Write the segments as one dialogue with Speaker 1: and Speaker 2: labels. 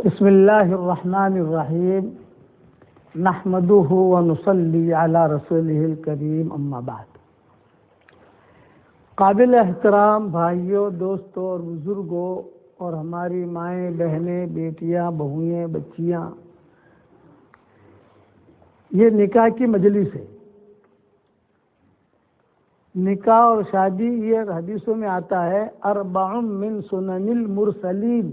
Speaker 1: بسم اللہ الرحمن الرحیم نحمدہ ونصلی علی رسولہ الکریم اما بعد۔ قابل احترام بھائیوں، دوستوں اور بزرگوں اور ہماری مائیں، بہنیں، بیٹیاں، بہوئیں، بچیاں، یہ نکاح کی مجلس ہے۔ نکاح اور شادی یہ حدیثوں میں آتا ہے اربع من سنن المرسلین،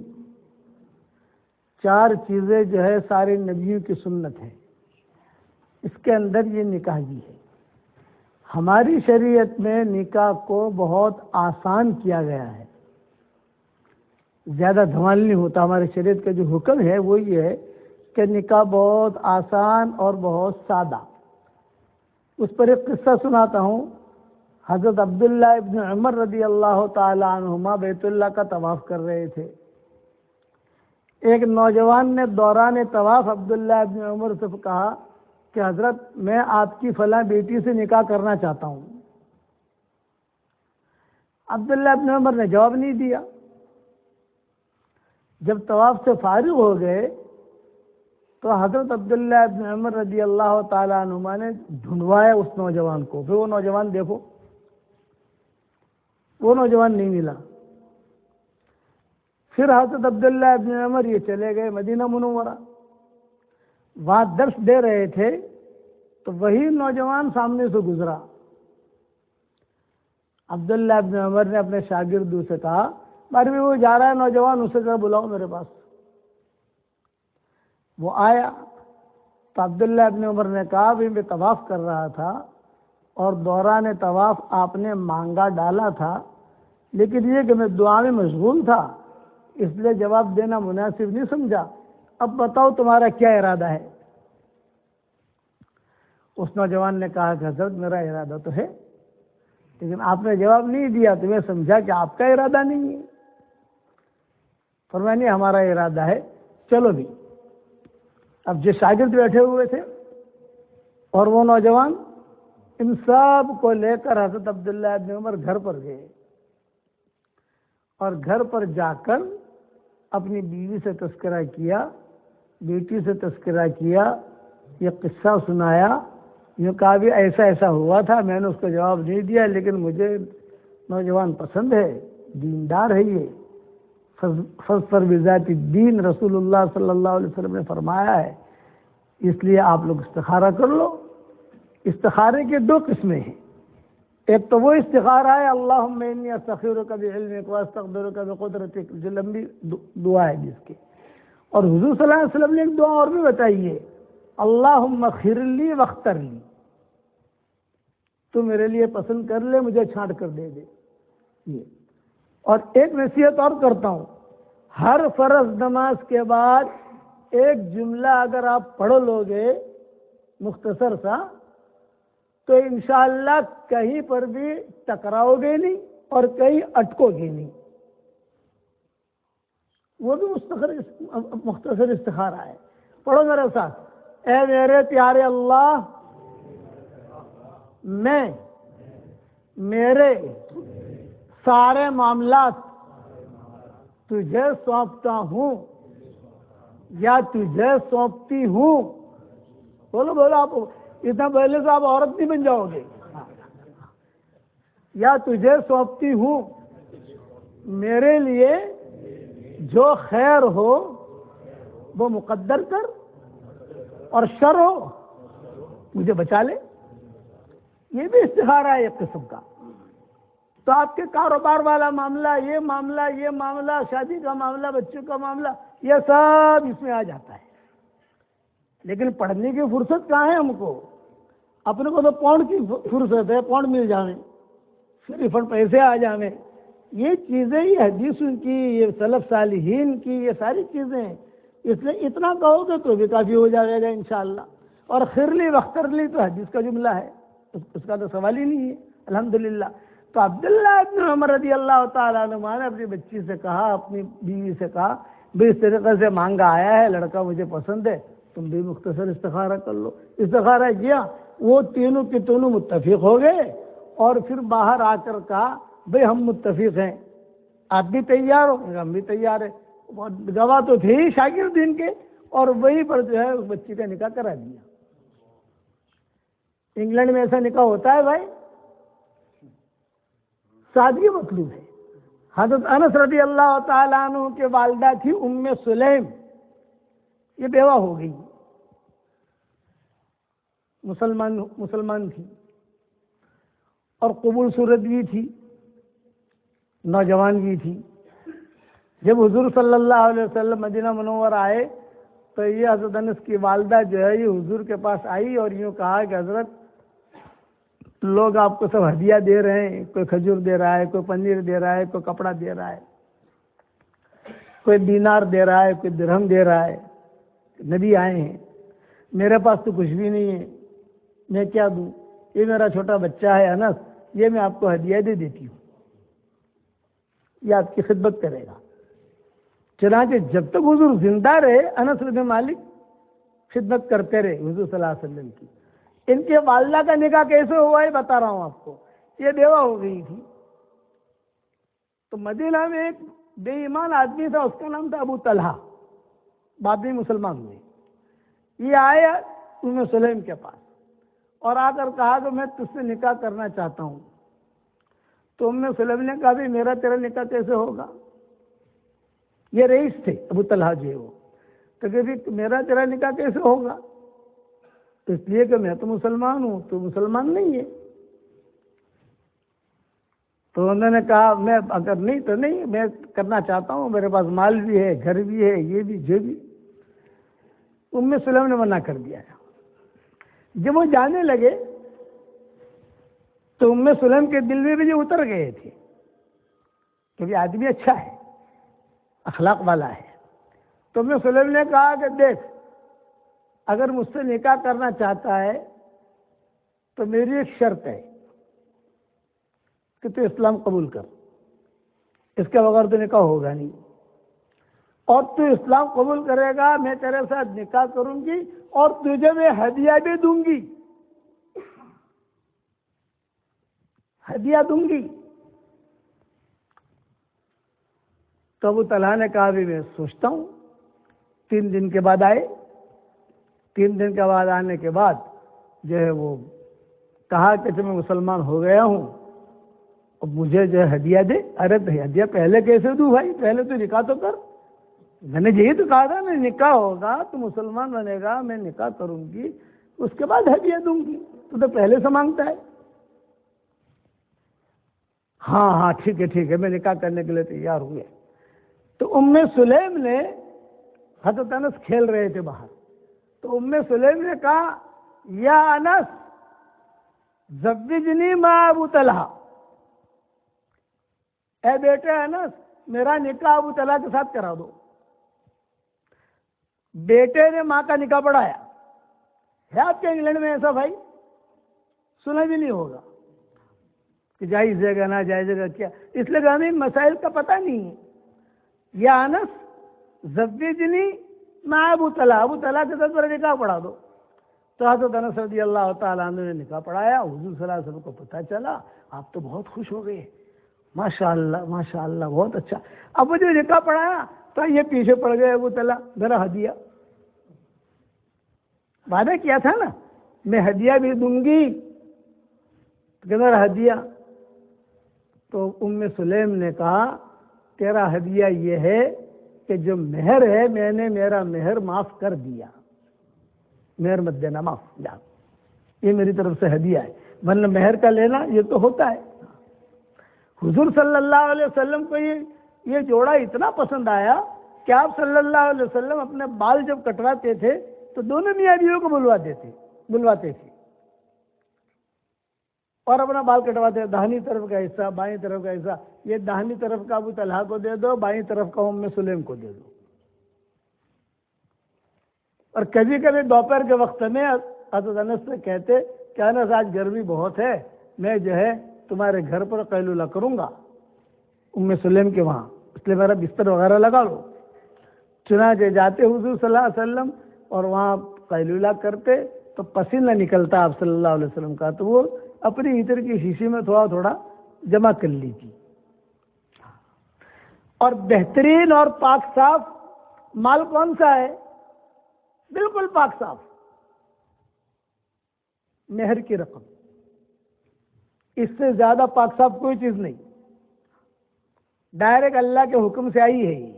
Speaker 1: چار چیزیں جو ہے سارے نبیوں کی سنت ہے، اس کے اندر یہ نکاح بھی ہے۔ ہماری شریعت میں نکاح کو بہت آسان کیا گیا ہے، زیادہ دھمال نہیں ہوتا۔ ہماری شریعت کا جو حکم ہے وہ یہ ہے کہ نکاح بہت آسان اور بہت سادہ۔ اس پر ایک قصہ سناتا ہوں۔ حضرت عبداللہ ابن عمر رضی اللہ تعالی عنہما بیت اللہ کا طواف کر رہے تھے۔ ایک نوجوان نے دوران طواف عبداللہ ابن عمر سے کہا کہ حضرت میں آپ کی فلاں بیٹی سے نکاح کرنا چاہتا ہوں۔ عبداللہ ابن عمر نے جواب نہیں دیا۔ جب طواف سے فارغ ہو گئے تو حضرت عبداللہ ابن عمر رضی اللہ تعالی عنہما نے ڈھونڈوایا اس نوجوان کو، پھر وہ نوجوان دیکھو، وہ نوجوان نہیں ملا۔ پھر حضرت عبداللہ ابن عمر یہ چلے گئے مدینہ منورہ، وہاں درس دے رہے تھے تو وہی نوجوان سامنے سے گزرا۔ عبداللہ ابن عمر نے اپنے شاگردوں سے کہا بارے میں وہ جا رہا ہے نوجوان، اسے ذرا بلاؤ میرے پاس۔ وہ آیا تو عبداللہ ابن عمر نے کہا بھی میں طواف کر رہا تھا اور دوران طواف آپ نے مانگا ڈالا تھا، لیکن یہ کہ میں دعا میں مشغول تھا اس لیے جواب دینا مناسب نہیں سمجھا۔ اب بتاؤ تمہارا کیا ارادہ ہے؟ اس نوجوان نے کہا کہ حضرت میرا ارادہ تو ہے، لیکن آپ نے جواب نہیں دیا تو میں سمجھا کہ آپ کا ارادہ نہیں ہے۔ فرمایا نہیں ہمارا ارادہ ہے، چلو بھی۔ اب جو شاگرد بیٹھے ہوئے تھے اور وہ نوجوان، ان سب کو لے کر حضرت عبداللہ ابن عمر گھر پر گئے اور گھر پر جا کر اپنی بیوی سے تذکرہ کیا، بیٹی سے تذکرہ کیا، یہ قصہ سنایا، یوں کہا بھی ایسا ایسا ہوا تھا، میں نے اس کو جواب نہیں دیا لیکن مجھے نوجوان پسند ہے، دیندار ہے، یہ فاظفر بذات الدین رسول اللہ صلی اللہ علیہ وسلم نے فرمایا ہے، اس لیے آپ لوگ استخارہ کر لو۔ استخارے کے دو قسمیں ہیں، ایک تو وہ استخارہ ہے اللہم انی استخیرک بعلمک واستقدرک بقدرتک، جو لمبی دعا ہے جس کی، اور حضور صلی اللہ علیہ وسلم نے ایک دعا اور بھی بتائی ہے اللہم اخر لی واختر لی، تو میرے لیے پسند کر لے، مجھے چھانٹ کر دے دے۔ یہ اور ایک نصیحت اور کرتا ہوں، ہر فرض نماز کے بعد ایک جملہ اگر آپ پڑھ لو گے مختصر سا تو انشاءاللہ کہیں پر بھی ٹکراؤ گے نہیں اور کہیں اٹکو گے نہیں۔ وہ بھی مختصر استخارہ ہے، پڑھو میرے ساتھ۔ اے میرے پیارے اللہ، میں میرے سارے معاملات تجھے سونپتا ہوں یا تجھے سونپتی ہوں۔ بولو بولو، آپ اتنا پہلے سے آپ عورت نہیں بن جاؤ گے۔ یا تجھے سونپتی ہوں، میرے لیے جو خیر ہو وہ مقدر کر اور شر ہو مجھے بچا لے۔ یہ بھی استخارہ ہے ایک قسم کا۔ تو آپ کے کاروبار والا معاملہ، یہ معاملہ، یہ معاملہ، شادی کا معاملہ، بچوں کا معاملہ، یہ سب اس میں آ جاتا ہے۔ لیکن پڑھنے کی فرصت کہاں ہے ہم کو؟ اپنے کو تو پاؤنڈ کی فرصت ہے، پاؤنڈ مل جاویں، پھر ریفنڈ پیسے آ جاویں۔ یہ چیزیں، یہ حدیثوں کی، یہ سلف صالحین کی، یہ ساری چیزیں ہیں۔ اس لیے اتنا کہو گے تو بھی کافی ہو جائے گا انشاءاللہ۔ اور خرلی وخترلی تو حدیث کا جملہ ہے، اس کا تو سوال ہی نہیں ہے الحمدللہ۔ تو عبداللہ ابن عمر رضی اللہ تعالیٰ عنہ نے اپنی بچی سے کہا، اپنی بیوی سے کہا بھی اس طریقے سے مانگا آیا ہے، لڑکا مجھے پسند ہے، تم بھی مختصر استخارہ کر لو۔ استخارہ کیا، وہ تینوں کے تینوں متفق ہو گئے اور پھر باہر آ کر کہا بھئی ہم متفق ہیں، آپ بھی تیار ہو؟ ہم بھی تیار ہیں۔ گواہ تو تھے ہی شاگرد ان کے، اور وہیں پر جو ہے اس بچی کا نکاح کرا دیا۔ انگلینڈ میں ایسا نکاح ہوتا ہے بھائی، سادگی مطلوب ہے۔ حضرت انس رضی اللہ تعالیٰ عنہ کے والدہ تھی ام سلیم، یہ بیوہ ہو گئی، مسلمان تھی اور قبول صورت بھی تھی، نوجوان بھی تھی۔ جب حضور صلی اللہ علیہ وسلم مدینہ منورہ آئے تو یہ حضرت انس کی والدہ جو ہے یہ حضور کے پاس آئی اور یوں کہا کہ حضرت لوگ آپ کو سب ہدیہ دے رہے ہیں، کوئی کھجور دے رہا ہے، کوئی پنیر دے رہا ہے، کوئی کپڑا دے رہا ہے، کوئی دینار دے رہا ہے، کوئی درہم دے رہا ہے، نبی آئے ہیں، میرے پاس تو کچھ بھی نہیں ہے، میں کیا دوں؟ یہ میرا چھوٹا بچہ ہے انس، یہ میں آپ کو ہدیہ دے دیتی ہوں، یہ آپ کی خدمت کرے گا۔ چنانچہ جب تک حضور زندہ رہے انس بن مالک خدمت کرتے رہے حضور صلی اللہ علیہ وسلم کی۔ ان کے والدہ کا نکاح کیسے ہوا ہے بتا رہا ہوں آپ کو، یہ بیوہ ہو گئی تھی۔ تو مدینہ میں ایک بے ایمان آدمی تھا، اس کا نام تھا ابو طلحہ، بعد میں مسلمان ہوئے۔ یہ آیا ام سلیم کے پاس اور آ کر کہا کہ میں تجھ سے نکاح کرنا چاہتا ہوں۔ تو ام سلیم نے کہا بھی میرا تیرا نکاح کیسے ہوگا؟ یہ رئیس تھے ابو طلحہ جو ہے وہ، تو کہ میرا تیرا نکاح کیسے ہوگا؟ تو اس لیے کہ میں تو مسلمان ہوں، تو مسلمان نہیں ہے۔ تو انہوں نے کہا میں اگر نہیں تو نہیں، میں کرنا چاہتا ہوں، میرے پاس مال بھی ہے، گھر بھی ہے، یہ بھی جو بھی۔ ام سلیم نے منع کر دیا۔ جب وہ جانے لگے تو ام سلیم کے دل میں بھی یہ اتر گئے تھے کہ آدمی اچھا ہے، اخلاق والا ہے۔ تو ام سلیم نے کہا کہ دیکھ اگر مجھ سے نکاح کرنا چاہتا ہے تو میری ایک شرط ہے کہ تو اسلام قبول کر، اس کے بغیر تو نکاح ہوگا نہیں، اور تو اسلام قبول کرے گا میں تیرے ساتھ نکاح کروں گی اور تجھے میں ہدیہ بھی دوں گی، ہدیہ دوں گی۔ تو ابو طلحہ نے کہا بھی میں سوچتا ہوں۔ 3 دن کے بعد آئے، 3 دن کے بعد آنے کے بعد جو ہے وہ کہا کہ میں مسلمان ہو گیا ہوں، اب مجھے جو ہے ہدیہ دے۔ ارے ہدیہ پہلے کیسے دوں بھائی، پہلے تو نکاح تو کر۔ میں نے یہی تو کہا تھا میں نکاح ہوگا تو مسلمان بنے گا، میں نکاح کروں گی، اس کے بعد ہدیہ دوں گی، تو پہلے سے مانگتا ہے۔ ہاں ٹھیک ہے، میں نکاح کرنے کے لیے تیار ہوئے۔ تو ام سلیم نے، حضرت انس کھیل رہے تھے باہر، تو ام سلیم نے کہا یا انس زوجنی ما ابو طلحہ، اے بیٹے انس میرا نکاح ابو طلحہ کے ساتھ کرا دو۔ بیٹے نے ماں کا نکاح پڑھایا ہے۔ آپ کے انگلینڈ میں ایسا بھائی سنا بھی نہیں ہوگا کہ جائز ہے گا نہ جائز ہے گا کیا، اس لیے کہ ہمیں مسائل کا پتہ نہیں ہے۔ یا انس زوجنی ما ابو طلحہ، ابو طلحہ کے ساتھ میرا نکاح پڑھا دو۔ تو حضرت انس رضی اللہ تعالیٰ عنہ نے نکاح پڑھایا۔ حضور صلی اللہ علیہ وسلم کو پتہ چلا، آپ تو بہت خوش ہو گئے، ماشاءاللہ بہت اچھا۔ اب مجھے نکاح پڑھایا تو یہ پیچھے پڑ گئے ابو طلحہ، میرا ہدیہ وعدہ کیا تھا نا میں ہدیہ بھی دوں گی، کہ میرا ہدیہ۔ تو ام سلیم نے کہا تیرا ہدیہ یہ ہے کہ جو مہر ہے میں نے میرا مہر معاف کر دیا، مہر مت دینا، معاف جا، یہ میری طرف سے ہدیہ ہے، ورنہ مہر کا لینا یہ تو ہوتا ہے۔ حضور صلی اللہ علیہ وسلم کو یہ جوڑا اتنا پسند آیا کہ آپ صلی اللہ علیہ وسلم اپنے بال جب کٹواتے تھے تو دونوں میاں بیویوں کو بلواتے تھے اور اپنا بال کٹواتے، داہنی طرف کا حصہ، بائیں طرف کا حصہ، یہ داہنی طرف کا ابو طلحہ کو دے دو، بائیں طرف کا ام سلیم کو دے دو۔ اور کبھی کبھی دوپہر کے وقت میں حضرت انس سے کہتے کہ انس آج گرمی بہت ہے، میں جو ہے تمہارے گھر پر قیلولہ کروں گا ام سلیم کے وہاں، اس لیے میرا بستر وغیرہ لگا لو۔ چنانچہ جاتے حضور صلی اللہ علیہ وسلم اور وہاں قیلولہ کرتے تو پسینہ نکلتا آپ صلی اللہ علیہ وسلم کا، تو وہ اپنی عطر کی شیشی میں تھوڑا تھوڑا جمع کر لی تھی۔ اور بہترین اور پاک صاف مال کون سا ہے؟ بالکل پاک صاف، مہر کی رقم۔ اس سے زیادہ پاک صاف کوئی چیز نہیں، ڈائریکٹ اللہ کے حکم سے آئی ہے یہ۔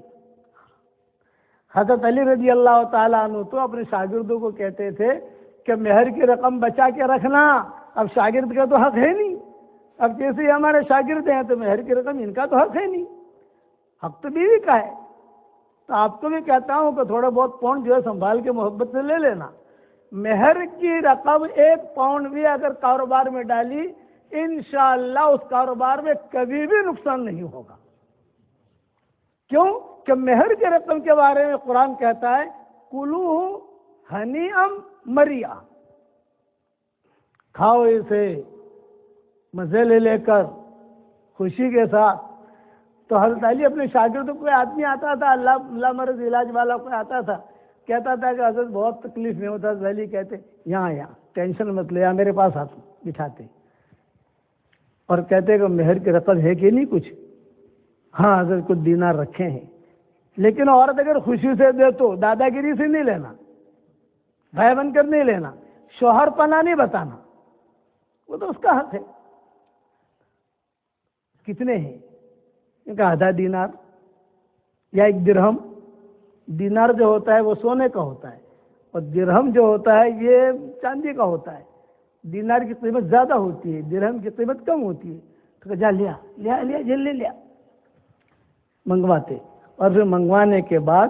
Speaker 1: حضرت علی رضی اللہ تعالیٰ عنہ تو اپنے شاگردوں کو کہتے تھے کہ مہر کی رقم بچا کے رکھنا، اب شاگرد کا تو حق ہے نہیں، اب جیسے ہی ہمارے شاگرد ہیں تو مہر کی رقم ان کا تو حق ہے نہیں، حق تو بیوی کا ہے۔ تو آپ کو بھی کہتا ہوں کہ تھوڑا بہت پاؤنڈ جو ہے سنبھال کے محبت سے لے لینا۔ مہر کی رقم 1 پاؤنڈ بھی اگر کاروبار میں ڈالی، انشاءاللہ اس کاروبار میں کبھی بھی نقصان نہیں ہوگا۔ کیوں کہ مہر کی رقم کے بارے میں قرآن کہتا ہے کلو ہنیئا مریا، کھاؤ اسے مزے لے لے کر خوشی کے ساتھ۔ تو حضرت علی اپنے شاگردوں کو کوئی آدمی آتا تھا، اللہ مرض علاج والا کوئی آتا تھا، کہتا تھا کہ حضرت بہت تکلیف میں ہوتا، حضرت علی کہتے یہاں ٹینشن مت لے، میرے پاس آتے بٹھاتے اور کہتے کہ مہر کی رقم ہے کہ نہیں کچھ؟ ہاں حضرت کچھ دینار رکھے ہیں، لیکن عورت اگر خوشی سے دے تو دادا گیری سے نہیں لینا، بھائی بن کر نہیں لینا، شوہر پنا نہیں بتانا، وہ تو اس کا حق ہے۔ کتنے ہیں؟ ان کا آدھا دینار یا 1 درہم۔ دینار جو ہوتا ہے وہ سونے کا ہوتا ہے، اور درہم جو ہوتا ہے یہ چاندی کا ہوتا ہے۔ دینار کی قیمت زیادہ ہوتی ہے، درہم کی قیمت کم ہوتی ہے۔ تو جا لیا لیا لیا جلدی لیا، منگواتے، اور پھر منگوانے کے بعد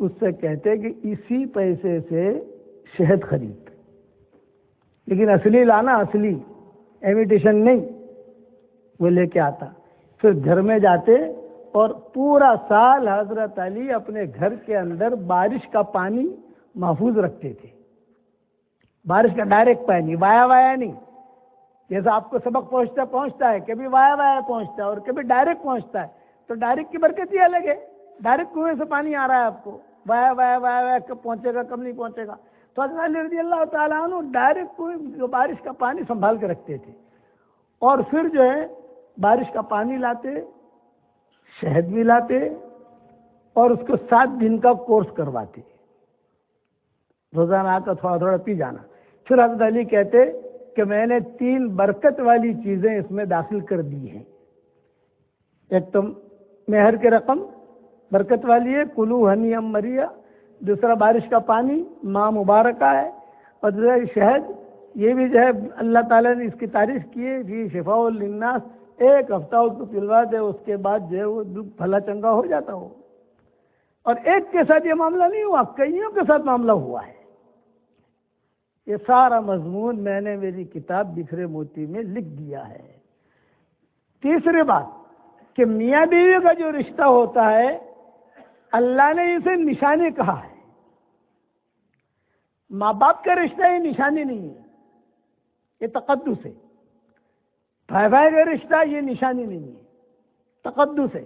Speaker 1: اس سے کہتے کہ اسی پیسے سے شہد خرید، لیکن اصلی لانا، اصلی امیٹیشن نہیں۔ وہ لے کے آتا، پھر گھر میں جاتے اور پورا سال حضرت علی اپنے گھر کے اندر بارش کا پانی محفوظ رکھتے تھے۔ بارش کا ڈائریکٹ پانی، وایا وایا نہیں، جیسا آپ کو سبق پہنچتا ہے، کبھی وایا وایا پہنچتا ہے اور کبھی ڈائریکٹ پہنچتا ہے۔ تو ڈائریکٹ کی برکت ہی الگ ہے، ڈائریکٹ کنویں سے پانی آ رہا ہے آپ کو، وایا وایا وایا وایا کب پہنچے گا کب نہیں پہنچے گا۔ تو حضرت علی رضی اللہ تعالیٰ عنہ ڈائریکٹ کنویں بارش کا پانی سنبھال کے رکھتے تھے، اور پھر جو ہے بارش کا پانی لاتے، شہد بھی لاتے، اور اس کو 7 دن کا کورس کرواتے، روزانہ کا تھوڑا تھوڑا پی جانا۔ پھر حضرت علی کہتے کہ میں نے 3 برکت والی چیزیں اس میں داخل کر دی ہیں۔ ایک تو مہر کی رقم برکت والی ہے، کلو ہنیئا مریا، دوسرا بارش کا پانی ماں مبارکہ ہے، اور دوسرا شہد، یہ بھی جو ہے اللہ تعالیٰ نے اس کی تعریف کی ہے کہ شفاء للناس، 1 ہفتہ اس کو پلوا دے، اس کے بعد جو ہے وہ بھلا چنگا ہو جاتا ہو۔ اور ایک کے ساتھ یہ معاملہ نہیں ہوا، کئیوں کے ساتھ معاملہ ہوا ہے۔ یہ سارا مضمون میں نے میری کتاب بکھرے موتی میں لکھ دیا ہے۔ تیسری بات کہ میاں بیوی کا جو رشتہ ہوتا ہے، اللہ نے اسے نشانی کہا ہے۔ ماں باپ کا رشتہ یہ نشانی نہیں ہے، یہ تقدس ہے۔ بھائی بھائی کا رشتہ یہ نشانی نہیں ہے، تقدس ہے۔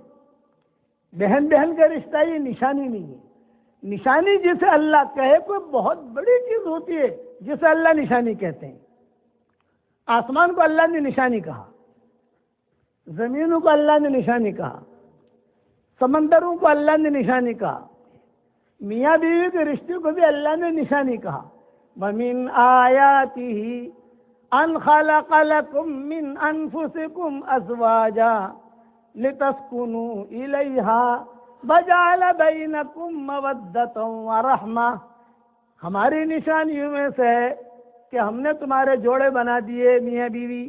Speaker 1: بہن بہن کا رشتہ یہ نشانی نہیں ہے۔ نشانی جسے اللہ کہے کوئی بہت بڑی چیز ہوتی ہے جسے اللہ نشانی کہتے ہیں۔ آسمان کو اللہ نے نشانی کہا، زمینوں کو اللہ نے نشانی کہا، سمندروں کو اللہ نے نشانی کہا، میاں بیوی کے رشتے کو بھی اللہ نے نشانی کہا۔ وَمِنْ آيَاتِهِ أَنْ خَلَقَ لَكُم مِّنْ أَنفُسِكُمْ أَزْوَاجًا لِتَسْكُنُوا إِلَيْهَا وَجَعَلَ بَيْنَكُم مَّوَدَّةً وَرَحْمَةً، ہماری نشانیوں میں سے ہے کہ ہم نے تمہارے جوڑے بنا دیے میاں بیوی،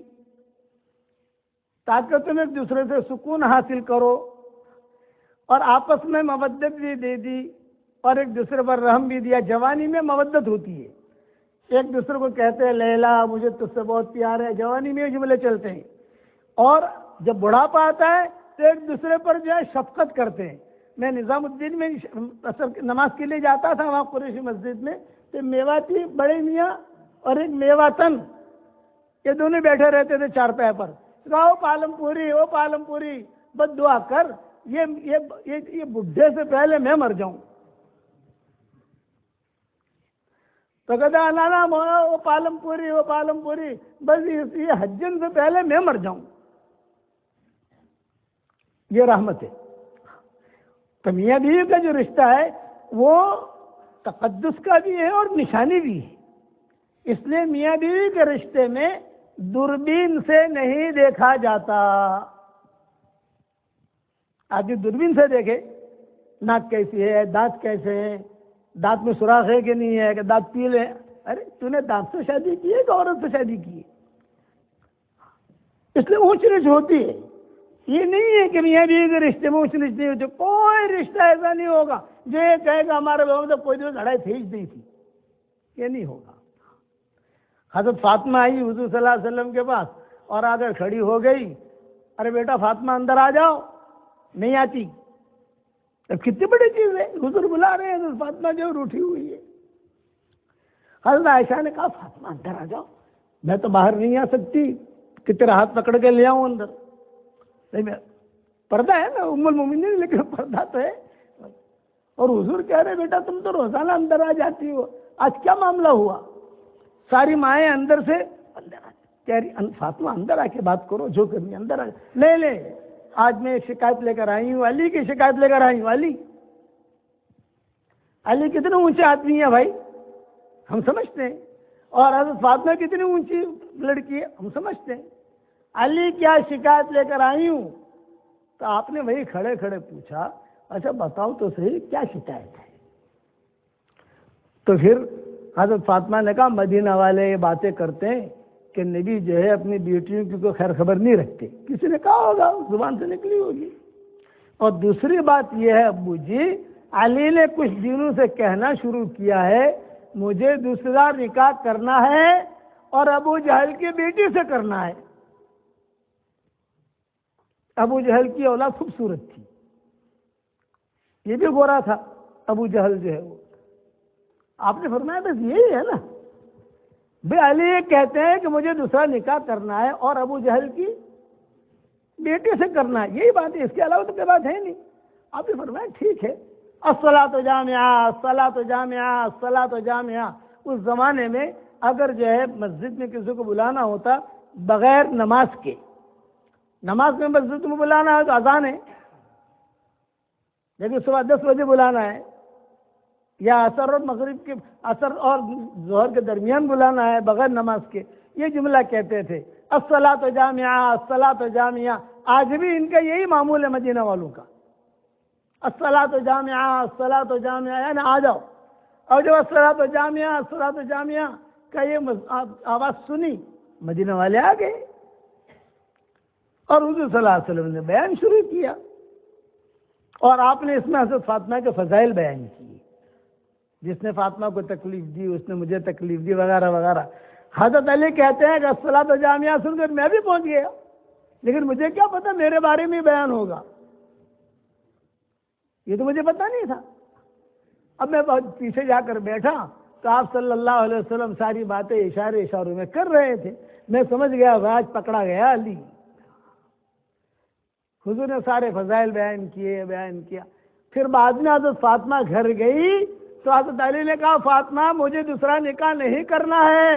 Speaker 1: تاکہ تم ایک دوسرے سے سکون حاصل کرو، اور آپس میں مودت بھی دے دی، اور ایک دوسرے پر رحم بھی دیا۔ جوانی میں مودت ہوتی ہے، ایک دوسرے کو کہتے ہیں لیلا مجھے تجھ سے بہت پیار ہے، جوانی میں جملے چلتے ہیں، اور جب بڑھاپا آتا ہے تو ایک دوسرے پر جو ہے شفقت کرتے ہیں۔ میں نظام الدین میں اثر نماز کے لیے جاتا تھا، وہاں قریشی مسجد میں، تو میواتی بڑے میاں اور ایک میواتن، یہ دونوں بیٹھے رہتے تھے چارپائی پر، او پالم پوری او پالم پوری، بد دعا کر یہ بڈھے سے پہلے میں مر جاؤں۔ تو کہتا نانا وہ پالم پوری بس یہ حجن سے پہلے میں مر جاؤں۔ یہ رحمت ہے۔ تو میاں بیوی کا جو رشتہ ہے وہ تقدس کا بھی ہے اور نشانی بھی ہے. اس لیے میاں بیوی کے رشتے میں دوربین سے نہیں دیکھا جاتا. آدمی دوربین سے دیکھے ناک کیسی ہے، دانت کیسے ہیں، دانت میں سوراخ ہے کہ نہیں ہے، کہ دانت پیلے. ارے تو نے دانت سے شادی کی ہے کہ عورت سے شادی کی ہے؟ اس لیے اونچ نیچ ہوتی ہے. یہ نہیں ہے کہ میاں بیوی کے رشتے میں اونچ نیچ نہیں ہوتی. کوئی رشتہ ایسا نہیں ہوگا جو یہ کہے گا ہمارے بہو میں تو کوئی دن لڑائی تھی نہیں تھی. یہ نہیں ہوگا. حضرت فاطمہ آئی حضور صلی اللہ علیہ وسلم کے پاس اور آ کر کھڑی ہو گئی. ارے بیٹا فاطمہ اندر آ جاؤ. نہیں آتی. اب کتنی بڑی چیز ہے، حضور بلا رہے ہیں، حضرت فاطمہ جو روٹھی ہوئی ہے. حضرت عائشہ نے کہا فاطمہ اندر آ جاؤ. میں تو باہر نہیں آ سکتی کہ تیرا ہاتھ پکڑ کے لے آؤں اندر. نہیں، پردہ ہے نا ام المومنین، لیکن پردہ تو ہے. اور حضور کہہ رہے بیٹا تم تو روزانہ اندر آ جاتی ہو، آج کیا معاملہ ہوا؟ ساری مائیں اندر سے اندر آ کہہ رہی فاطمہ اندر آ کے بات کرو، جو کرنی اندر آ. لے آج میں ایک شکایت لے کر آئی ہوں، علی کی شکایت لے کر آئی ہوں. علی کتنے اونچے آدمی ہے بھائی، ہم سمجھتے ہیں. اور حضرت فاطمہ کتنی اونچی لڑکی ہے، ہم سمجھتے ہیں. علی کیا شکایت لے کر آئی ہوں؟ تو آپ نے وہی کھڑے کھڑے پوچھا اچھا بتاؤ تو صحیح کیا شکایت ہے. تو پھر حضرت فاطمہ نے کہا مدینہ والے یہ باتیں کرتے ہیں کہ نبی جو ہے اپنی بیٹیوں کی کوئی خیر خبر نہیں رکھتے. کسی نے کہا ہوگا، زبان سے نکلی ہوگی. اور دوسری بات یہ ہے ابو جی، علی نے کچھ دنوں سے کہنا شروع کیا ہے مجھے دوسرا نکاح کرنا ہے اور ابو جہل کی بیٹی سے کرنا ہے. ابو جہل کی اولاد خوبصورت تھی، یہ بھی گورا تھا ابو جہل جو ہے وہ. آپ نے فرمایا بس یہی ہے نا بھائی. علی یہ کہتے ہیں کہ مجھے دوسرا نکاح کرنا ہے اور ابو جہل کی بیٹی سے کرنا ہے، یہی بات ہے، اس کے علاوہ تو کوئی بات ہے نہیں. آپ نے فرمایا ٹھیک ہے. الصلاۃ جامعہ، الصلاۃ جامعہ، الصلاۃ جامعہ. اس زمانے میں اگر جو ہے مسجد میں کسی کو بلانا ہوتا بغیر نماز کے، نماز میں مسجد میں بلانا ہے تو اذان ہے، لیکن صبح 10 بجے بلانا ہے، یا عصر اور مغرب کے عصر اور ظہر کے درمیان بلانا ہے بغیر نماز کے. یہ جملہ کہتے تھے الصلاۃ جامعہ، الصلاۃ جامعہ. آج بھی ان کا یہی معمول ہے مدینہ والوں کا. الصلاۃ جامعہ، الصلاۃ جامعہ، یعنی آ جاؤ. اور جب الصلاۃ جامعہ، الصلاۃ جامعہ کا یہ آواز سنی مدینہ والے آ گئے اور حضور صلی اللہ علیہ وسلم نے بیان شروع کیا. اور آپ نے اس میں حضرت فاطمہ کے فضائل بیان کیے. جس نے فاطمہ کو تکلیف دی اس نے مجھے تکلیف دی وغیرہ وغیرہ. حضرت علی کہتے ہیں کہ الصلاۃ جامعہ سن کر میں بھی پہنچ گیا، لیکن مجھے کیا پتا میرے بارے میں بیان ہوگا، یہ تو مجھے پتا نہیں تھا. اب میں بہت پیچھے جا کر بیٹھا تو آپ صلی اللہ علیہ وسلم ساری باتیں اشاروں میں کر رہے تھے. میں سمجھ گیا راج پکڑا گیا علی. حضور نے سارے فضائل بیان کیا. پھر بعد میں حضرت فاطمہ گھر گئی تو حضرت علی نے کہا فاطمہ مجھے دوسرا نکاح نہیں کرنا ہے،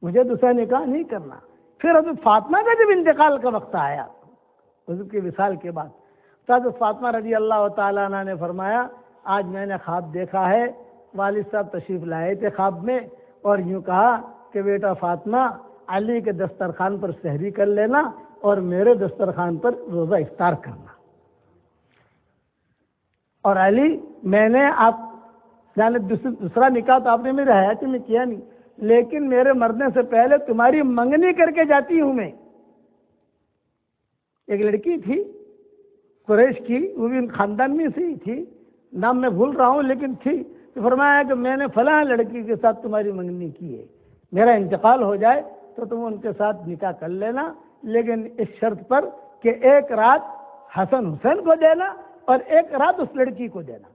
Speaker 1: مجھے دوسرا نکاح نہیں کرنا. پھر حضرت فاطمہ کا جب انتقال کا وقت آیا حضور کے وصال کے بعد تو حضرت فاطمہ رضی اللہ تعالیٰ عنہ نے فرمایا آج میں نے خواب دیکھا ہے. والد صاحب تشریف لائے تھے خواب میں اور یوں کہا کہ بیٹا فاطمہ علی کے دسترخوان پر سحری کر لینا اور میرے دسترخوان پر روزہ افطار کرنا. اور علی میں نے آپ یعنی دوسرا نکاح تو آپ نے میری حیاتی میں کیا نہیں، لیکن میرے مرنے سے پہلے تمہاری منگنی کر کے جاتی ہوں. میں ایک لڑکی تھی قریش کی، وہ بھی خاندان میں سے ہی تھی، نام میں بھول رہا ہوں لیکن تھی. تو فرمایا کہ میں نے فلاں لڑکی کے ساتھ تمہاری منگنی کی ہے، میرا انتقال ہو جائے تو تم ان کے ساتھ نکاح کر لینا، لیکن اس شرط پر کہ ایک رات حسن حسین کو دینا اور ایک رات اس لڑکی کو دینا.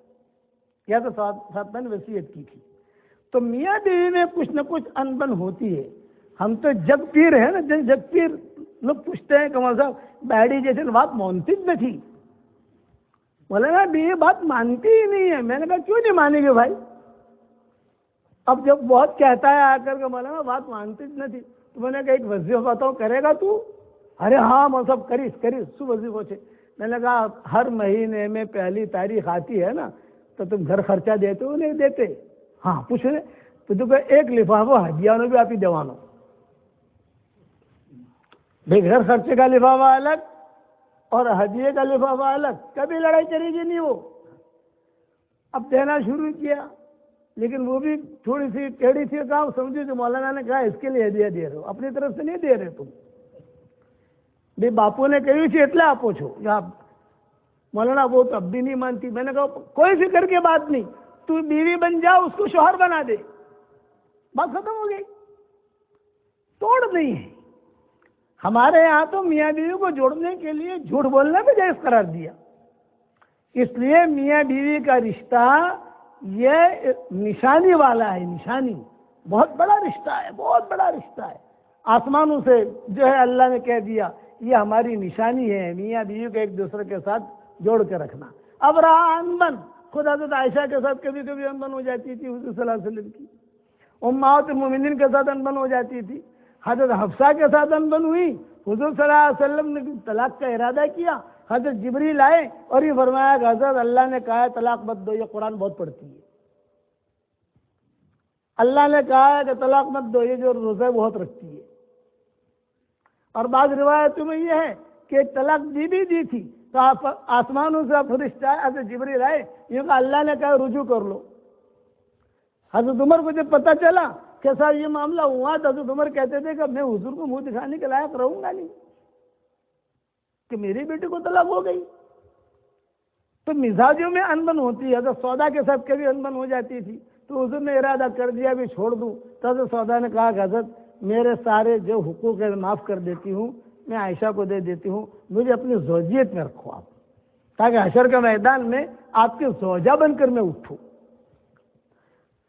Speaker 1: یا تو فاطمہ نے وصیت کی تھی. تو میاں بیوی میں کچھ نہ کچھ انبن ہوتی ہے. ہم تو جگ پیر ہیں نا، جگ پیر لوگ پوچھتے ہیں کمال صاحب بیڑی جیسے بات مانتی نہ تھی. بولے نا بیوی بات مانتی ہی نہیں ہے. میں نے کہا کیوں نہیں مانیں گے بھائی؟ اب جب بہت کہتا ہے آ کر کے مولانا بات مانتی نہ تھی تو میں نے کہا ایک وظیفہ بتاؤ کرے گا تو؟ ارے ہاں مول صاحب کریس صبح سے پہنچے. میں نے کہا ہر مہینے میں پہلی تاریخ آتی ہے نا تو تم گھر خرچہ دیتے ہو نہیں دیتے؟ ہاں پوچھ رہے تو تم ایک لفافہ ہدیہ بھی آپ ہی دیوانو. بھائی گھر خرچے کا لفافہ الگ اور ہدیے کا لفافہ الگ، کبھی لڑائی کرے گی نہیں وہ. اب دینا شروع کیا، لیکن وہ بھی تھوڑی سی ٹیڑھی سی کام سمجھو جو مولانا نے کہا اس کے لیے ہدیہ دے رہے ہو، اپنی طرف سے نہیں دے رہے تم. بھائی باپو نے کہی تھی اتلا آپ پوچھو یا مولانا وہ تو اب بھی نہیں مانتی. میں نے کہا کوئی فکر کی بات نہیں، تو بیوی بن جا اس کو شوہر بنا دے، بات ختم ہو گئی. توڑ نہیں ہے. ہمارے یہاں تو میاں بیوی کو جوڑنے کے لیے جھوٹ بولنا بھی جائز قرار دیا. اس لیے میاں بیوی کا رشتہ یہ نشانی والا ہے، نشانی بہت بڑا رشتہ ہے، بہت بڑا رشتہ ہے. آسمانوں سے جو ہے اللہ نے کہہ دیا یہ ہماری نشانی ہے میاں بیوی کو ایک دوسرے کے ساتھ جوڑ کے رکھنا. اب رہا انبن، خود حضرت عائشہ کے ساتھ کبھی کبھی انبن ہو جاتی تھی حضور صلی اللہ علیہ وسلم کی، امہات المومنین کے ساتھ انبن ہو جاتی تھی، حضرت حفصہ کے ساتھ انبن ہوئی. حضور صلی اللہ علیہ وسلم نے طلاق کا ارادہ کیا، حضرت جبریل آئے اور یہ فرمایا کہ حضرت اللہ نے کہا ہے طلاق مت دو. یہ قرآن بہت پڑھتی ہے. اللہ نے کہا ہے کہ طلاق مت دو، یہ جو روزہ بہت رکھتی ہے. اور بعض روایتوں میں یہ ہے کہ ایک طلاق بھی دی تھی تو آسمانوں سے فرشتہ آئے، حضرت جبریل آئے، یہ کہا اللہ نے کہا رجوع کر لو. حضرت عمر کو جب پتہ چلا کہ صاحب یہ معاملہ ہوا تو حضرت عمر کہتے تھے کہ میں حضور کو منہ دکھانے کے لائق رہوں گا نہیں کہ میری بیٹی کو طلاق ہو گئی. تو مزاجوں میں انبن ہوتی ہے. حضرت سودا کے ساتھ کبھی انبن ہو جاتی تھی تو حضور نے ارادہ کر دیا بھی چھوڑ دوں. تو حضرت سودا نے کہا کہ حضرت میرے سارے جو حقوق ہے معاف کر دیتی ہوں، میں عائشہ کو دے دیتی ہوں، مجھے اپنی زوجیت میں رکھو آپ، تاکہ حشر کے میدان میں آپ کے زوجہ بن کر میں اٹھوں.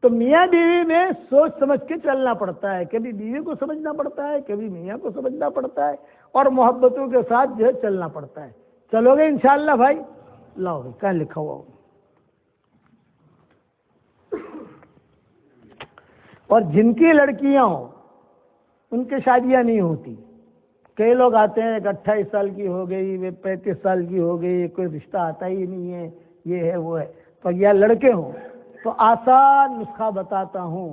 Speaker 1: تو میاں بیوی میں سوچ سمجھ کے چلنا پڑتا ہے، کبھی بیوی کو سمجھنا پڑتا ہے، کبھی میاں کو سمجھنا پڑتا ہے، اور محبتوں کے ساتھ جو ہے چلنا پڑتا ہے. چلو گے انشاءاللہ بھائی؟ لاؤ بھائی کہاں لکھا ہوا ہو. اور جن کی لڑکیاں ہوں ان کی شادیاں نہیں ہوتی. کئی لوگ آتے ہیں 28 سال کی ہو گئی، 35 سال کی ہو گئی، کوئی رشتہ آتا ہی نہیں ہے، یہ ہے وہ ہے. تو یا لڑکے ہوں تو آسان نسخہ بتاتا ہوں،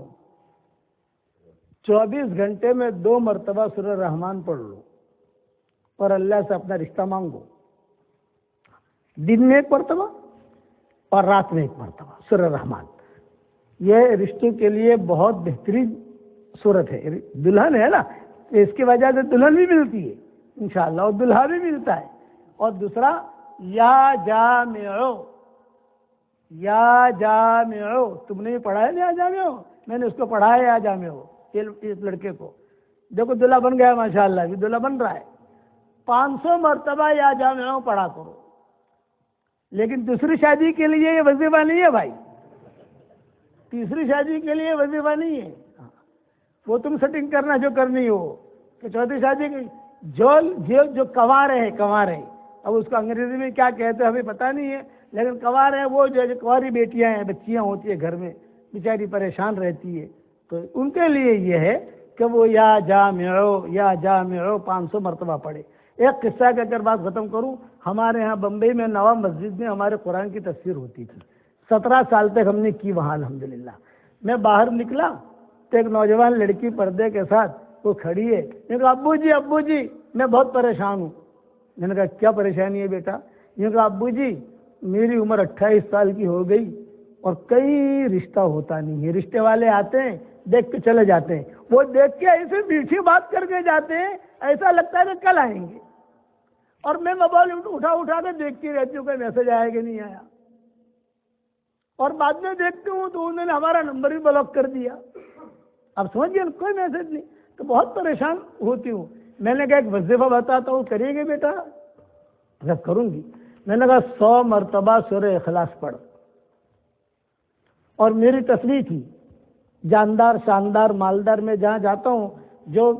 Speaker 1: 24 گھنٹے میں 2 مرتبہ سورہ رحمان پڑھ لو اور اللہ سے اپنا رشتہ مانگو. دن میں 1 مرتبہ اور رات میں 1 مرتبہ سورہ رحمان. یہ رشتوں کے لیے بہت بہترین صورت ہے. دلہن ہے نا، اس کی وجہ سے دلہن بھی ملتی ہے انشاءاللہ اور دلہا بھی ملتا ہے. اور دوسرا یا جامعو، یا جامعو، تم نے پڑھا ہے یا جامعو؟ میں نے اس کو پڑھا ہے یا جامعو. اس لڑکے کو دیکھو دلہا بن گیا ماشاءاللہ، ابھی دلہا بن رہا ہے. 500 مرتبہ یا جامعو پڑھا کرو. لیکن دوسری شادی کے لیے یہ وظیفہ نہیں ہے بھائی، تیسری شادی کے لیے وظیفہ نہیں ہے. وہ تم سیٹنگ کرنا جو کرنی ہو کہ چوتھی شادی کی جو کنوارے ہیں، کنوارے، اب اس کو انگریزی میں کیا کہتے ہیں ہمیں پتہ نہیں ہے، لیکن کنوارے ہیں وہ جو کنواری بیٹیاں ہیں، بچیاں ہوتی ہیں گھر میں، بیچاری پریشان رہتی ہے، تو ان کے لیے یہ ہے کہ وہ یا جامعو 500 مرتبہ پڑھے. ایک قصہ کہ اگر بات ختم کروں، ہمارے ہاں بمبئی میں نواب مسجد میں ہمارے قرآن کی تفسیر ہوتی تھی. 17 سال تک ہم نے کی وہاں الحمدللہ. میں باہر نکلا تو ایک نوجوان لڑکی پردے کے ساتھ وہ کھڑی ہے. میں نے کہا ابو جی میں بہت پریشان ہوں. میں نے کہا کیا پریشانی ہے بیٹا؟ یہ کہا ابو جی میری عمر 28 سال کی ہو گئی اور کئی رشتہ ہوتا نہیں ہے. رشتے والے آتے ہیں دیکھ کے چلے جاتے ہیں، وہ دیکھ کے ایسے میٹھی بات کر کے جاتے ہیں ایسا لگتا ہے کہ کل آئیں گے، اور میں موبائل اٹھا کے دیکھتی رہتی ہوں کہ میسج آیا کہ نہیں آیا، اور بعد میں دیکھتی ہوں تو انہوں نے ہمارا نمبر بھی بلاک کر دیا. اب سمجھ گئے کوئی میسج نہیں، تو بہت پریشان ہوتی ہوں. میں نے کہا ایک وظیفہ بتاتا ہوں، کریے گے بیٹا؟ جب کروں گی. میں نے کہا 100 مرتبہ سورہ اخلاص پڑھ. اور میری تصویر تھی جاندار شاندار مالدار میں جہاں جاتا ہوں، جو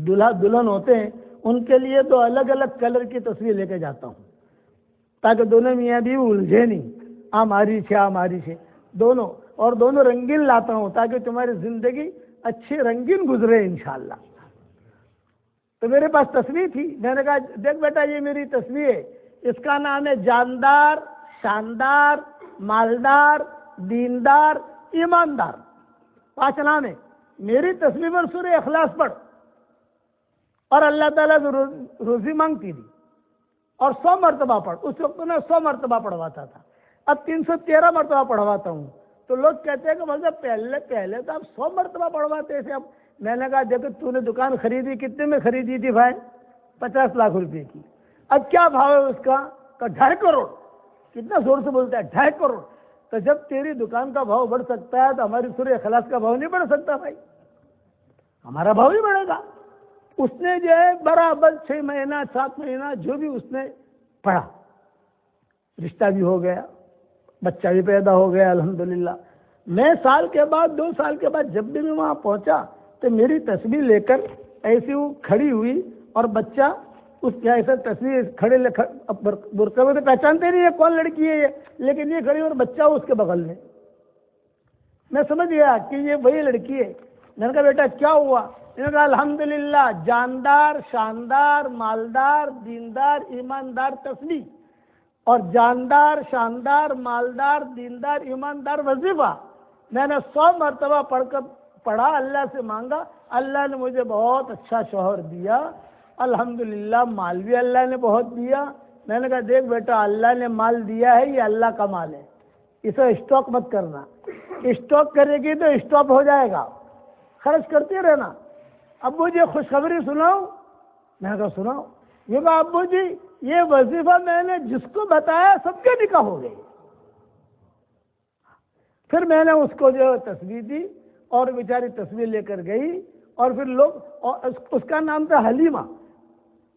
Speaker 1: دلہا دلہن ہوتے ہیں ان کے لیے تو الگ الگ کلر کی تصویر لے کے جاتا ہوں تاکہ دونوں میاں بھی الجھے نہیں، ہماری سے دونوں، اور دونوں رنگین لاتا ہوں تاکہ تمہاری زندگی اچھی رنگین گزرے انشاءاللہ. تو میرے پاس تصویر تھی. میں نے کہا دیکھ بیٹا یہ میری تصویر ہے, اس کا نام ہے جاندار, شاندار, مالدار, دیندار, ایماندار. 5 نام ہے. میری تصویر پر سورہ اخلاص پڑھ, اور اللہ تعالیٰ سے روزی مانگتی تھی, اور 100 مرتبہ پڑھ. اس وقت میں 100 مرتبہ پڑھواتا تھا, اب 313 مرتبہ پڑھواتا ہوں. تو لوگ کہتے ہیں کہ مطلب پہلے تو آپ 100 مرتبہ پڑھواتے تھے. اب میں نے کہا دیکھو تو نے دکان خریدی, کتنے میں خریدی تھی بھائی؟ 50 لاکھ روپے کی. اب کیا بھاؤ ہے اس کا؟ تو 2.5 کروڑ. کتنا زور سے بولتا ہے, 2.5 کروڑ. تو جب تیری دکان کا بھاؤ بڑھ سکتا ہے تو ہماری سورہ اخلاص کا بھاؤ نہیں بڑھ سکتا بھائی؟ ہمارا بھاؤ ہی بڑھے گا. اس نے جو ہے برابر 6 مہینہ 7 مہینہ جو بھی اس نے پڑھا, رشتہ بھی ہو گیا, بچہ بھی پیدا ہو گیا الحمدللہ. میں سال کے بعد 2 سال کے بعد جب بھی میں وہاں پہنچا تو میری تصویر لے کر ایسی وہ کھڑی ہوئی, اور بچہ اس کے ایسا تصویر کھڑے برقع میں تو پہچانتے نہیں ہے کون لڑکی ہے یہ, لیکن یہ کھڑی اور بچہ اس کے بغل میں. میں سمجھ گیا کہ یہ وہی لڑکی ہے. میں نے کہا بیٹا کیا ہوا؟ میں نے کہا الحمدللہ جاندار, شاندار, مالدار, دیندار, ایماندار تصویر, اور جاندار, شاندار, مالدار, دیندار, ایماندار وظیفہ میں نے 100 مرتبہ پڑھا, اللہ سے مانگا. اللہ نے مجھے بہت اچھا شوہر دیا الحمدللہ, مال بھی اللہ نے بہت دیا. میں نے کہا دیکھ بیٹا اللہ نے مال دیا ہے, یہ اللہ کا مال ہے, اسے اسٹاک مت کرنا. اسٹاک کرے گی تو اسٹاپ ہو جائے گا, خرچ کرتے رہنا. ابو جی خوشخبری سناؤ؟ میں نے کہا سناؤ. یہ کہا ابو جی یہ وظیفہ میں نے جس کو بتایا سب کے نکاح ہو گئے. پھر میں نے اس کو جو تصویر دی, اور بیچاری تصویر لے کر گئی, اور پھر لوگ, اور اس کا نام تھا حلیمہ.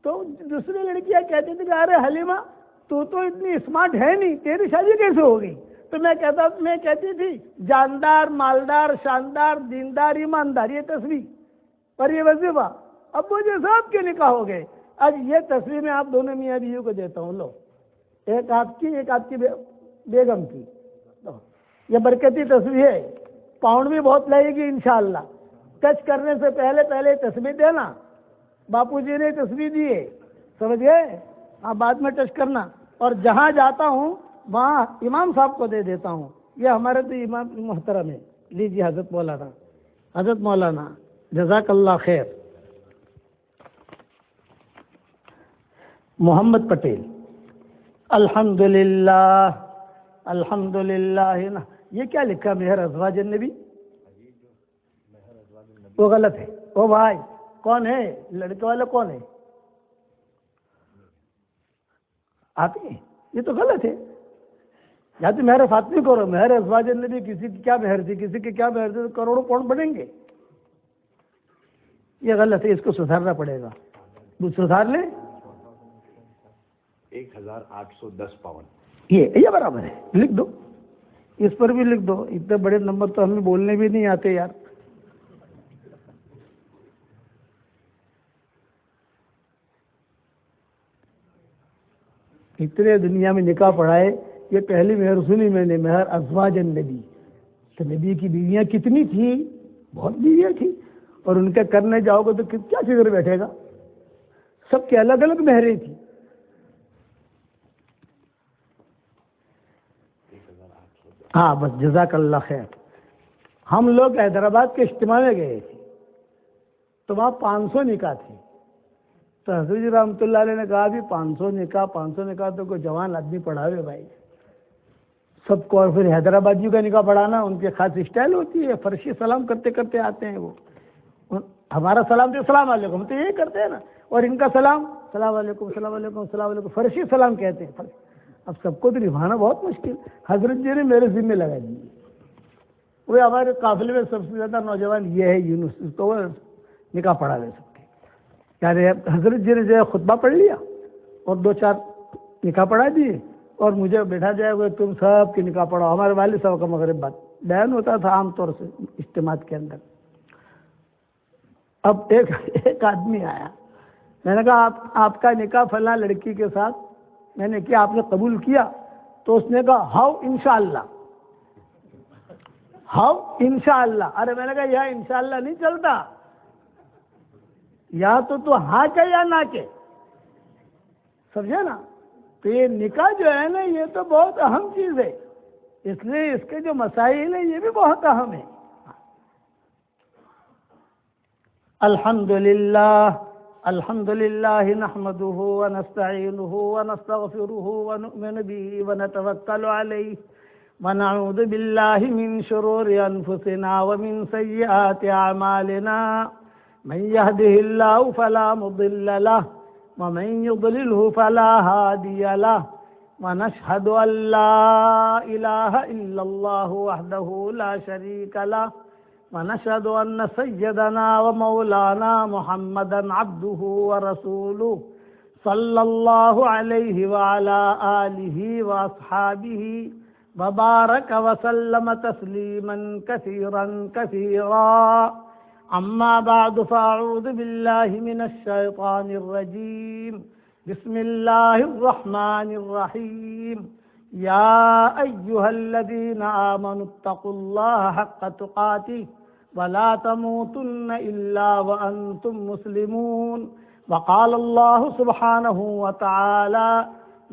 Speaker 1: تو دوسری لڑکیاں کہتی تھی کہ ارے حلیمہ تو اتنی اسمارٹ ہے نہیں, تیری شادی کیسے ہو گئی؟ تو میں کہتی تھی جاندار, مالدار, شاندار, دیندار, ایماندار, یہ تصویر اور یہ وظیفہ. اب مجھے صاحب کے نکاح ہو گئے. آج یہ تصویر میں آپ دونوں میاں بیوی کو دیتا ہوں, لو, ایک آپ کی, ایک آپ کی بیگم کی. یہ برکتی تصویر ہے, پاؤنڈ بھی بہت لگے گی انشاءاللہ. ٹچ کرنے سے پہلے تصویر دینا. باپو جی نے تصویر دی ہے, سمجھ گئے؟ آپ بعد میں ٹچ کرنا. اور جہاں جاتا ہوں وہاں امام صاحب کو دے دیتا ہوں. یہ ہمارے تو امام محترم ہے. لیجیے حضرت مولانا جزاک اللہ خیر, محمد پٹیل. الحمدللہ الحمدللہ. یہ کیا لکھا مہر ازواج النبی؟ وہ غلط ہے. او بھائی کون ہے لڑکے والا, کون ہے؟ آپ ہی. یہ تو غلط ہے. یا تو مہر فاطمی کرو, مہر ازواج النبی. کسی کی کیا مہر تھی, کسی کی کیا مہر تھی, کروڑوں پاؤنڈ بنیں گے. یہ غلط ہے, اس کو سدھارنا پڑے گا. سدھار لیں.
Speaker 2: 1810 پاؤنڈ.
Speaker 1: یہ برابر ہے, لکھ دو, اس پر بھی لکھ دو. اتنے بڑے نمبر تو ہمیں بولنے بھی نہیں آتے یار. اتنے دنیا میں نکاح پڑھائے, یہ پہلی مہر سنی میں نے, مہر ازواج النبی. تو نبی کی بیویاں کتنی تھیں؟ بہت بیویاں تھیں, اور ان کے کرنے جاؤ گے تو کیا فکر بیٹھے گا. سب کے الگ الگ مہریں تھیں. ہاں بس جزاک اللہ خیر. ہم لوگ حیدرآباد کے اجتماع میں گئے تھے, تو وہاں 500 نکاح تھے. تو حضرت جی رحمۃ اللہ علیہ نے کہا بھی 500 نکاح تو کوئی جوان آدمی پڑھاوے بھائی سب کو. اور پھر حیدرآبادیوں کا نکاح پڑھانا ان کی خاص اسٹائل ہوتی ہے, فرشی سلام کرتے کرتے آتے ہیں. وہ ہمارا سلام تو السلام علیکم, ہم تو یہی کرتے ہیں نا, اور ان کا سلام السلام علیکم السلام علیکم السلام علیکم, فرشی سلام کہتے ہیں. اب سب کو تو نبھانا بہت مشکل. حضرت جی نے میرے ذمہ لگا دی. وہ ہمارے قافلے میں سب سے زیادہ نوجوان یہ ہے یونس, تو وہ نکاح پڑھا لے سکتے. یعنی حضرت جی نے جو ہے خطبہ پڑھ لیا اور 2-4 نکاح پڑھا دیے, اور مجھے بیٹھا جائے گا تم سب کی نکاح پڑھاؤ. ہمارے والد صاحب کا مغرب بات بیان ہوتا تھا عام طور سے اجتماع کے اندر. اب ایک آدمی آیا, میں نے کہا آپ کا نکاح فلاں لڑکی کے ساتھ میں نے کیا, آپ نے قبول کیا؟ تو اس نے کہا ہاؤ انشاءاللہ, ہاؤ انشاءاللہ. ارے میں نے کہا یہاں انشاءاللہ نہیں چلتا, یا تو ہاں کہ یا نہ کہ، سمجھے نا؟ تو یہ نکاح جو ہے نا یہ تو بہت اہم چیز ہے، اس لیے اس کے جو مسائل ہیں یہ بھی بہت اہم ہے۔ الحمد للہ نحمده ونستعینه ونستغفره ونؤمن به ونتوکل علیہ ونعوذ باللہ من شرور انفسنا ومن سیئات اعمالنا، من يهده اللہ فلا مضل له ومن يضلله فلا هادي له، ونشهد أن لا إله إلا الله وحده لا شريك له، ونشهد أن سيدنا ومولانا محمدا عبده ورسوله صلى الله عليه وعلى آله وأصحابه وبارك وسلم تسليما كثيرا كثيرا، أما بعد فأعوذ بالله من الشيطان الرجيم، بسم الله الرحمن الرحيم، يا أيها الذين آمنوا اتقوا الله حق تقاته ولا تموتن إلا وأنتم مسلمون، وقال الله سبحانه وتعالى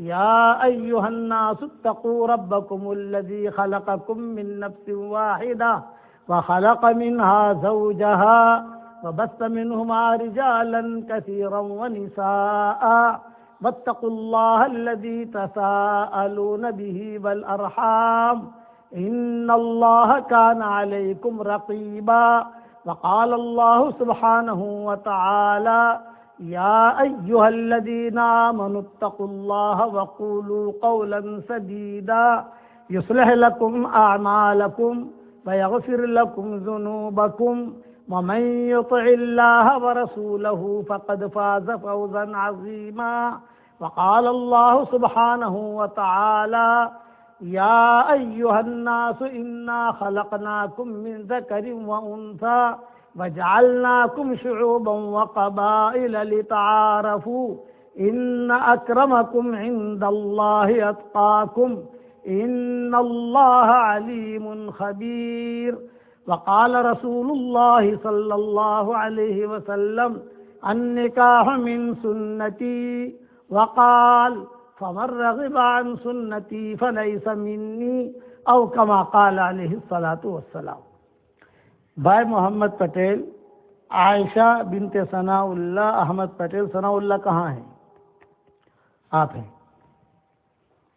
Speaker 1: يا أيها الناس اتقوا ربكم الذي خلقكم من نفس واحدة وخلق منها زوجها وبث منهما رجالا كثيرا ونساء، واتقوا الله الذي تساءلون به والأرحام إن الله كان عليكم رقيبا، وقال الله سبحانه وتعالى يا أيها الذين آمنوا اتقوا الله وقولوا قولا سديدا يصلح لكم أعمالكم ويغفر لكم ذنوبكم، ومن يطع الله ورسوله فقد فاز فوزا عظيما، وقال الله سبحانه وتعالى يا أيها الناس إنا خلقناكم من ذكر وأنثى وجعلناكم شعوبا وقبائل لتعارفوا إن أكرمكم عند الله أتقاكم إن الله عليم خبير، وقال رسول الله صلى الله عليه وسلم النكاح من سنتي، وقال فمن رغب عن سنتي فليس مني، او كما قال علیہ الصلاۃ والسلام۔ بھائی محمد پٹیل، عائشہ بنت ثناء اللہ احمد پٹیل، ثناء اللہ کہاں ہیں؟ آپ ہیں،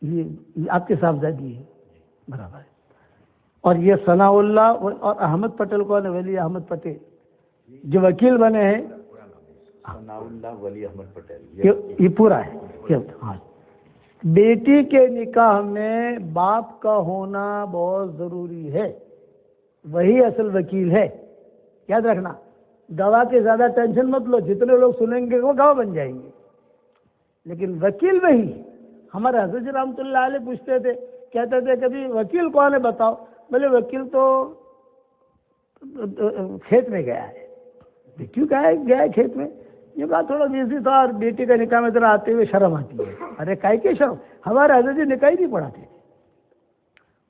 Speaker 1: یہ آپ کے صاحبزادی ہے، برابر ہے۔ اور یہ ثناء اللہ اور احمد پٹیل کون ہے؟ ولی احمد پٹیل جو وکیل بنے ہیں،
Speaker 2: ثناء اللہ ولی احمد پٹیل،
Speaker 1: یہ پورا ہے۔ ہاں، بیٹی کے نکاح میں باپ کا ہونا بہت ضروری ہے، وہی اصل وکیل ہے، یاد رکھنا۔ گواہ کی زیادہ ٹینشن مت لو، جتنے لوگ سنیں گے وہ گواہ بن جائیں گے، لیکن وکیل وہی۔ ہمارے حضرت رحمۃ اللہ علیہ پوچھتے تھے، کہتے تھے کبھی وکیل کون ہے بتاؤ؟ بولے وکیل تو کھیت میں گیا ہے۔ کیوں گیا ہے کھیت میں؟ یہ بات تھوڑا بیزی تھا، اور بیٹی کا نکاح میں ذرا آتے ہوئے شرم آتی ہے۔ ارے کائی کے شرم؟ ہمارے حضرت جی نکاح ہی نہیں پڑھاتے تھے۔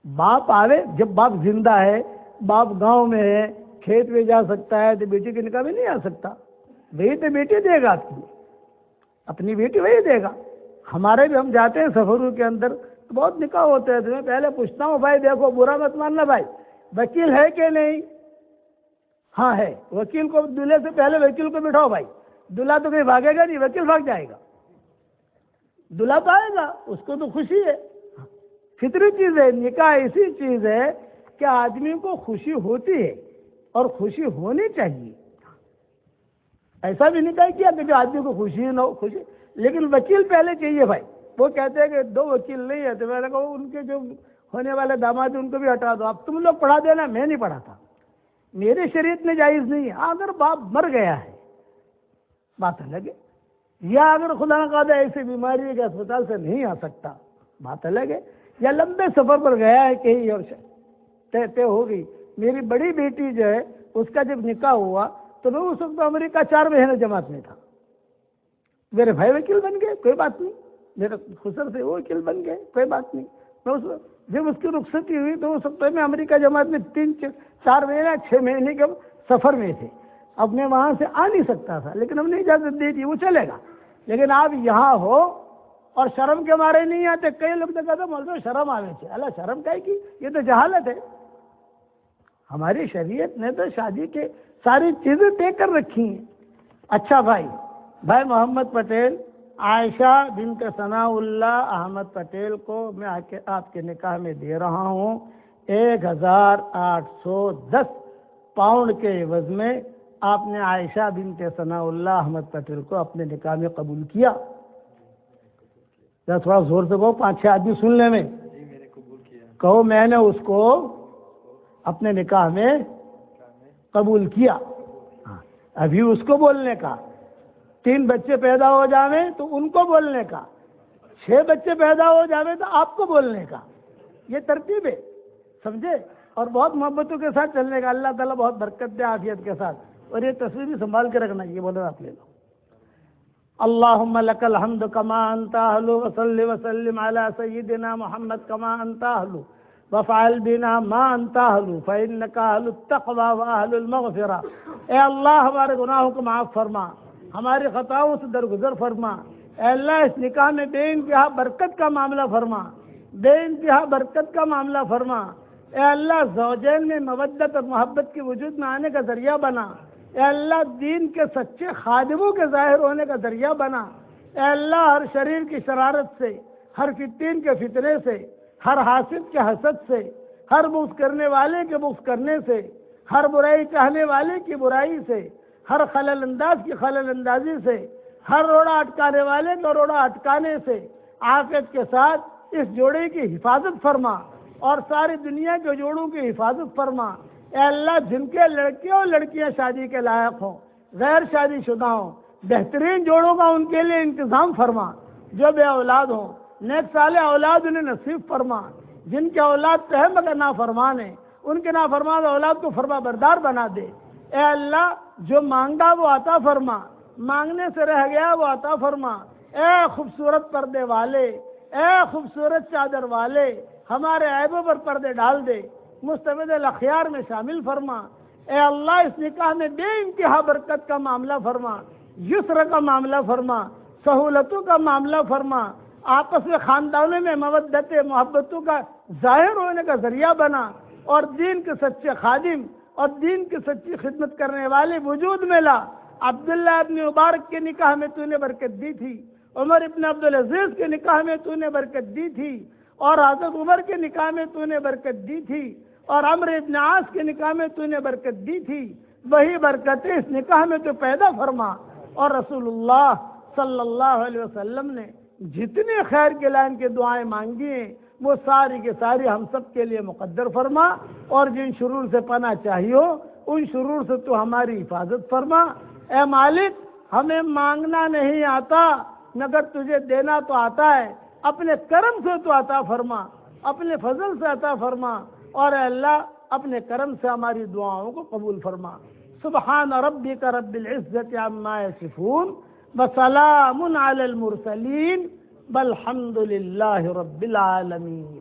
Speaker 1: باپ آوے، جب باپ زندہ ہے، باپ گاؤں میں ہے، کھیت میں جا سکتا ہے، تو بیٹی کے نکاح میں نہیں آ سکتا۔ وہی تو بیٹی دے گا آپ کی، اپنی بیٹی وہی دے گا۔ ہمارے بھی ہم جاتے ہیں سفروں کے اندر تو بہت نکاح ہوتے ہیں، تو میں پہلے پوچھتا ہوں بھائی دیکھو برا مت ماننا بھائی، وکیل ہے کہ نہیں؟ ہاں ہے۔ وکیل کو دلہے سے پہلے وکیل کو بٹھاؤ بھائی، دلہا تو کہیں بھاگے گا نہیں، وکیل بھاگ جائے گا۔ دلہا تو آئے گا، اس کو تو خوشی ہے، فطری چیز ہے۔ نکاح ایسی چیز ہے کہ آدمی کو خوشی ہوتی ہے اور خوشی ہونی چاہیے۔ ایسا بھی نکاح کیا کہ جو آدمی کو خوشی نہ ہو، خوشی، لیکن وکیل پہلے چاہیے بھائی۔ وہ کہتے ہیں کہ دو وکیل نہیں ہے، تو میں نے کہا ان کے جو ہونے والے داماد ان کو بھی ہٹا دو، اب تم لوگ پڑھا دینا، میں نہیں پڑھاتا، میرے شریعت میں جائز نہیں ہے۔ اگر باپ مر گیا ہے بات الگ ہے، یا اگر خدا نہ خواستہ ایسی بیماری ہے کہ اسپتال سے نہیں آ سکتا، بات الگ ہے، یا لمبے سفر پر گیا ہے کہیں اور طے ہو گئی۔ میری بڑی بیٹی جو ہے اس کا جب نکاح ہوا تو میں اس وقت امریکہ 4 مہینے جماعت میں تھا، میرے بھائی وکیل بن گئے، کوئی بات نہیں، میرے خسر سے وہ وکیل بن گئے، کوئی بات نہیں۔ میں جب اس کی رخصتی ہوئی تو اس وقت میں امریکہ جماعت میں 3-4 مہینے 6 مہینے کے سفر میں تھے، اپنے وہاں سے آ نہیں سکتا تھا، لیکن ہم نے اجازت دی تھی وہ چلے گا، لیکن آپ یہاں ہو اور شرم کے مارے نہیں آتے. کئی لوگ تو کہتے مولوی شرم آوے چھے. اللہ شرم کہے کی؟ یہ تو جہالت ہے. ہماری شریعت نے تو شادی کے ساری چیزیں طے کر رکھی ہیں. اچھا بھائی محمد پٹیل عائشہ بنت ثناء اللہ احمد پٹیل کو میں آپ کے نکاح میں دے رہا ہوں 1810 پاؤنڈ کے عوض میں. آپ نے عائشہ بنت ثناء اللہ احمد پٹیل کو اپنے نکاح میں قبول کیا. تھوڑا زور سے کہو، 5-6 آدمی سن لیں. میں کہو میں نے اس کو اپنے نکاح میں قبول کیا. ابھی اس کو بولنے کا. 3 بچے پیدا ہو جاویں تو ان کو بولنے کا. 6 بچے پیدا ہو جاویں تو آپ کو بولنے کا. یہ ترتیب ہے، سمجھے؟ اور بہت محبتوں کے ساتھ چلنے کا. اللہ تعالیٰ بہت برکت دے عافیت کے ساتھ. اور یہ تصویر بھی سنبھال کے رکھنا. یہ بولے آپ لے لو. اللہم لک الحمد کما انت اہل وصلی وسلم علی سیدنا محمد کما انت اہل وفعل بنا ما انت اہل فانک اہل التقوی واہل المغفرہ. اے اللہ ہمارے گناہوں کو معاف فرما، ہماری خطاؤں سے درگزر فرما. اے اللہ اس نکاح میں بے انتہا برکت کا معاملہ فرما، بے انتہا برکت کا معاملہ فرما. اے اللہ زوجین میں مودت اور محبت کے وجود میں آنے کا ذریعہ بنا. اے اللہ دین کے سچے خادموں کے ظاہر ہونے کا ذریعہ بنا. اے اللہ ہر شریر کی شرارت سے، ہر فتین کے فتنے سے، ہر حاسد کے حسد سے، ہر بغض کرنے والے کے بغض کرنے سے، ہر برائی چاہنے والے کی برائی سے، ہر خلل انداز کی خلل اندازی سے، ہر روڑا اٹکانے والے کو روڑا اٹکانے سے عافیت کے ساتھ اس جوڑے کی حفاظت فرما اور ساری دنیا کے جوڑوں کی حفاظت فرما. اے اللہ جن کے لڑکے اور لڑکیاں شادی کے لائق ہوں، غیر شادی شدہ ہوں، بہترین جوڑوں کا ان کے لیے انتظام فرما. جو بے اولاد ہوں نیک صالح اولاد انہیں نصیب فرما. جن کے اولاد تہ مگر نافرمان ہیں ان کے نافرمان اولاد کو فرما بردار بنا دے. اے اللہ جو مانگا وہ عطا فرما، مانگنے سے رہ گیا وہ عطا فرما. اے خوبصورت پردے والے، اے خوبصورت چادر والے، ہمارے عیبوں پر پردے ڈال دے، مستفید الاخیار میں شامل فرما. اے اللہ اس نکاح میں بے انتہا برکت کا معاملہ فرما، یسر کا معاملہ فرما، سہولتوں کا معاملہ فرما. آپس میں خاندانوں میں مودت محبتوں کا ظاہر ہونے کا ذریعہ بنا اور دین کے سچے خادم اور دین کی سچی خدمت کرنے والے وجود میں لا. عبداللہ ابن مبارک کے نکاح میں تو نے برکت دی تھی، عمر ابن عبدالعزیز کے نکاح میں تو نے برکت دی تھی، اور حضرت عمر کے نکاح میں تو نے برکت دی تھی، اور عمرو ابن عاص کے نکاح میں تو نے برکت دی تھی. وہی برکتیں اس نکاح میں تو پیدا فرما. اور رسول اللہ صلی اللہ علیہ وسلم نے جتنی خیر کے لائن کی دعائیں مانگی ہیں وہ ساری کے ساری ہم سب کے لیے مقدر فرما. اور جن شرور سے پناہ چاہیے ان شرور سے تو ہماری حفاظت فرما. اے مالک ہمیں مانگنا نہیں آتا مگر تجھے دینا تو آتا ہے. اپنے کرم سے تو عطا فرما، اپنے فضل سے عطا فرما. اور اے اللہ اپنے کرم سے ہماری دعاؤں کو قبول فرما. سبحان ربک رب العزت عما یصفون وسلام علی المرسلین والحمد للہ رب العالمین.